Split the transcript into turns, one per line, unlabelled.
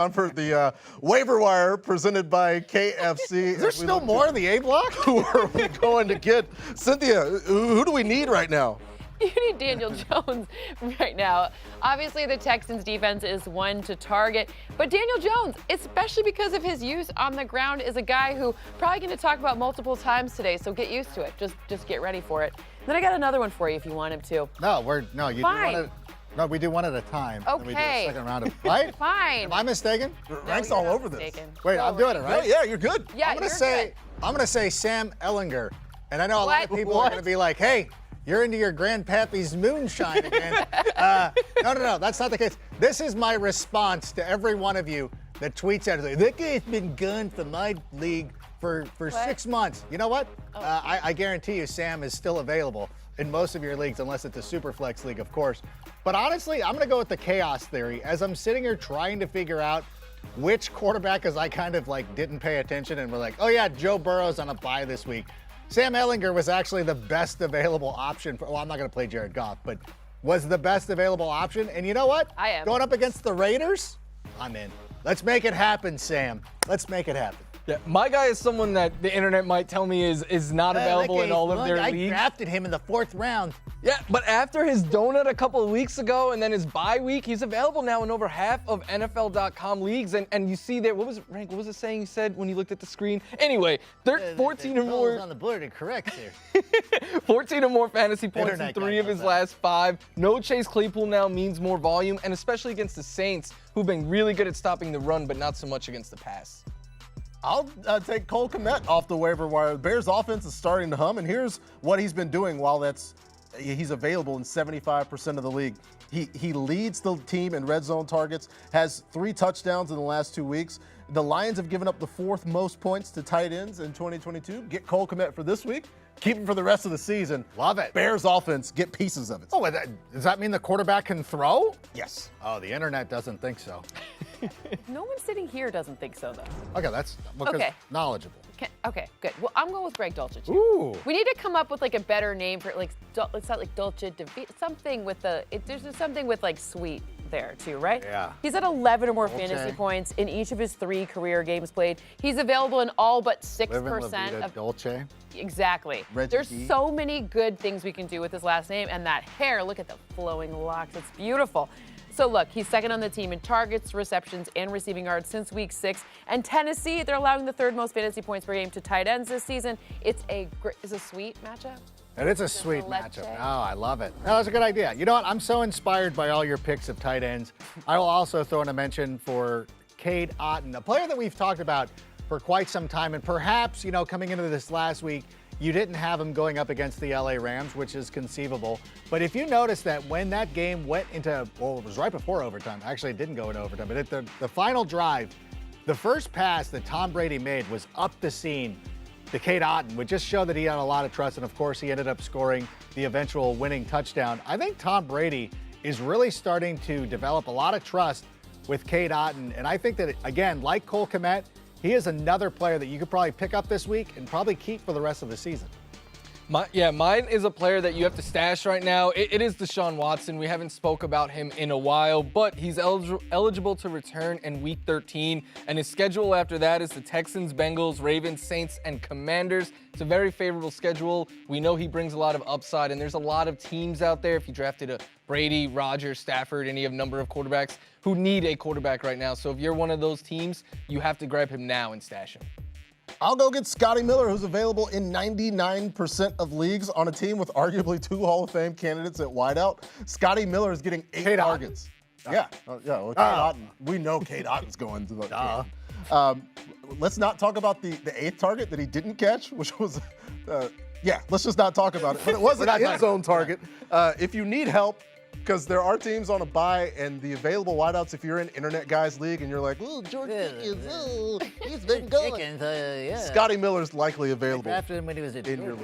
On for the waiver wire presented by KFC.
Is there still more in the A block?
Who are we going to get? Cynthia, who do we need right now?
You need Daniel Jones right now. Obviously, the Texans' defense is one to target, but Daniel Jones, especially because of his use on the ground, is a guy who probably going to talk about multiple times today. So get used to it. Just get ready for it. Then I got another one for you if you want him to.
No, we do one at a time.
Okay.
Then we do a second round of right.
Fine.
Am I mistaken?
Rank's all over this.
Wait, I'm doing it right.
Yeah, you're good.
Yeah,
I'm gonna say Sam Ellinger, and I know a lot of people are gonna be like, "Hey, you're into your grandpappy's moonshine again." No, that's not the case. This is my response to every one of you that tweets out, "That guy's been gone from my league for 6 months." You know what? I guarantee you, Sam is still available in most of your leagues, unless it's a super flex league, of course. But honestly, I'm gonna go with the chaos theory as I'm sitting here trying to figure out which quarterback, as I kind of like didn't pay attention and we're like, oh yeah, Joe Burrow's on a bye this week. Sam Ellinger was actually the best available option for, well, I'm not gonna play Jared Goff, but was the best available option. And you know what?
I am.
Going up against the Raiders, I'm in. Let's make it happen, Sam. Let's make it happen.
Yeah, my guy is someone that the internet might tell me is not available in all of their
I
leagues.
drafted him in the 4th round.
Yeah, but after his donut a couple of weeks ago and then his bye week, he's available now in over half of NFL.com leagues. And you see there, what was it saying you said when you looked at the screen? Anyway, 14 or more.
on the board and correct here.
14 or more fantasy points in
Internet
3
guy
of his
knows that.
last 5. No Chase Claypool now means more volume, and especially against the Saints, who've been really good at stopping the run, but not so much against the pass.
I'll take Cole Kmet off the waiver wire. The Bears offense is starting to hum, and here's what he's been doing while he's available in 75% of the league. He leads the team in red zone targets, has 3 touchdowns in the last 2 weeks. The Lions have given up the 4th most points to tight ends in 2022. Get Cole Kmet for this week. Keep him for the rest of the season.
Love it.
Bears offense, get pieces of it.
Oh, does that mean the quarterback can throw?
Yes.
Oh, the internet doesn't think so.
No one sitting here doesn't think so, though.
Okay, that's because
Okay.
knowledgeable.
Okay, good. Well, I'm going with Greg Dulcich.
Ooh.
We need to come up with like a better name for it. Like it's not like Dulcich, something with there's just something with like sweet there too, right?
Yeah.
He's at 11 or more
Dolce.
fantasy points in each of his 3 career games played. He's available in all but 6%
Livin' La
of.
Vida Dolce.
Exactly.
Reggie
There's
D.
so many good things we can do with his last name, and that hair. Look at the flowing locks. It's beautiful. So look, he's second on the team in targets, receptions, and receiving yards since week 6. And Tennessee, they're allowing the 3rd most fantasy points per game to tight ends this season. It's a sweet matchup.
And it's a sweet matchup. Oh, I love it. No, that's a good idea. You know what? I'm so inspired by all your picks of tight ends. I will also throw in a mention for Cade Otton, a player that we've talked about for quite some time. And perhaps, coming into this last week, you didn't have him going up against the LA Rams, which is conceivable. But if you notice that when that game went into, well, it was right before overtime. Actually, it didn't go into overtime. But at the final drive, the first pass that Tom Brady made was up the seam to Cade Otton, would just show that he had a lot of trust. And of course, he ended up scoring the eventual winning touchdown. I think Tom Brady is really starting to develop a lot of trust with Cade Otton. And I think that, again, like Cole Kmet, he is another player that you could probably pick up this week and probably keep for the rest of the season.
Mine is a player that you have to stash right now. It is Deshaun Watson. We haven't spoke about him in a while, but he's eligible to return in Week 13, and his schedule after that is the Texans, Bengals, Ravens, Saints, and Commanders. It's a very favorable schedule. We know he brings a lot of upside, and there's a lot of teams out there, if you drafted a Brady, Rodgers, Stafford, any of number of quarterbacks, who need a quarterback right now. So if you're one of those teams, you have to grab him now and stash him.
I'll go get Scotty Miller, who's available in 99% of leagues on a team with arguably 2 Hall of Fame candidates at wideout. Scotty Miller is getting 8 targets. Yeah. Well, Cade Otton. We know Cade Otton's going to the game. Let's not talk about the 8th target that he didn't catch, which was, let's just not talk about it. But it was an end zone target. If you need help, because there are teams on a bye, and the available wideouts, if you're in Internet Guys League and you're like, ooh, George Pickens, he's been going. Scotty Miller's likely available
After him when he was
in your league.